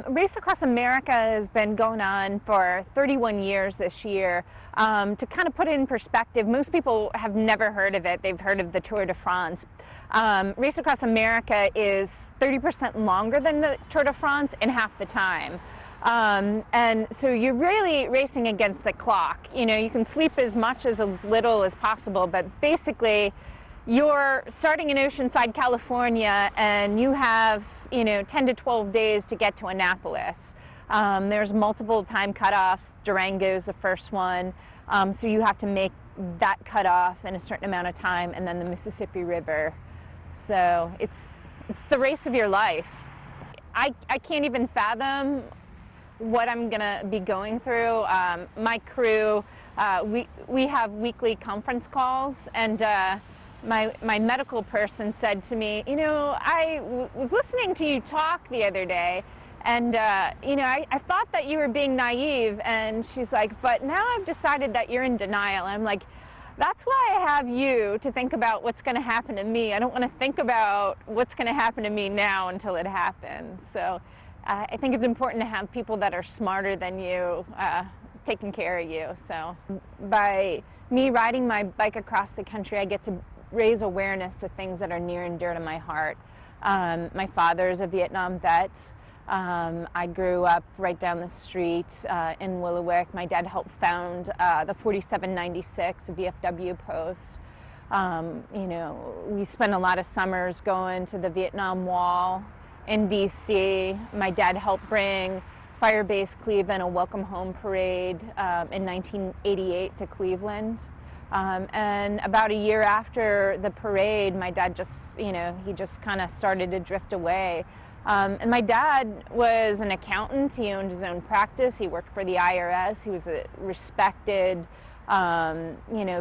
Race Across America has been going on for 31 years this year. To kind of put it in perspective, most people have never heard of it. They've heard of the Tour de France. Race Across America is 30% longer than the Tour de France in half the time. And so you're really racing against the clock. You know, you can sleep as much as little as possible, but basically you're starting in Oceanside, California, and you have, 10 to 12 days to get to Annapolis. There's multiple time cutoffs. Durango's the first one. So you have to make that cutoff in a certain amount of time, and then the Mississippi River. So it's the race of your life. I can't even fathom what I'm gonna be going through. My crew, we have weekly conference calls, and my medical person said to me, I was listening to you talk the other day, and I thought that you were being naive. And she's like, but now I've decided that you're in denial. And I'm like, that's why I have you to think about what's going to happen to me. I don't want to think about what's going to happen to me now until it happens. So I think it's important to have people that are smarter than you taking care of you. So by me riding my bike across the country, I get to raise awareness to things that are near and dear to my heart. My father's a Vietnam vet. I grew up right down the street in Willowick. My dad helped found the 4796 VFW post. We spent a lot of summers going to the Vietnam Wall in DC. My dad helped bring Firebase Cleveland a welcome home parade in 1988 to Cleveland. And about a year after the parade, my dad he just kind of started to drift away. And my dad was an accountant. He owned his own practice. He worked for the IRS. He was a respected,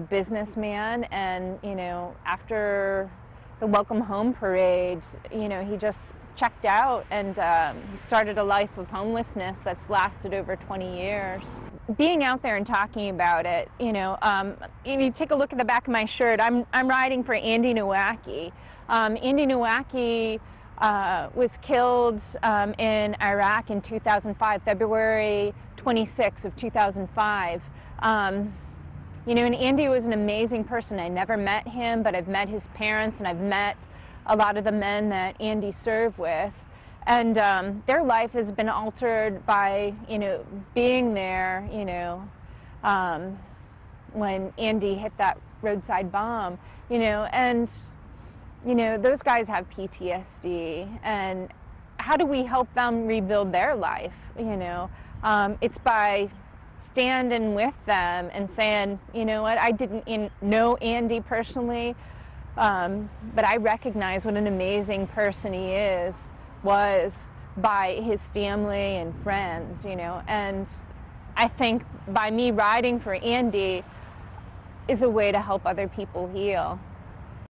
businessman. And, after the welcome home parade, he just checked out, and he started a life of homelessness that's lasted over 20 years. Being out there and talking about it, if you take a look at the back of my shirt, I'm riding for Andy Nowacki. Andy Nowacki was killed in Iraq in 2005, February 26th of 2005. And Andy was an amazing person. I never met him, but I've met his parents, and I've met a lot of the men that Andy served with. And their life has been altered by, being there, when Andy hit that roadside bomb, and those guys have PTSD, and how do we help them rebuild their life? It's by standing with them and saying, what, I didn't know Andy personally, but I recognize what an amazing person he was by his family and friends, and I think by me riding for Andy is a way to help other people heal.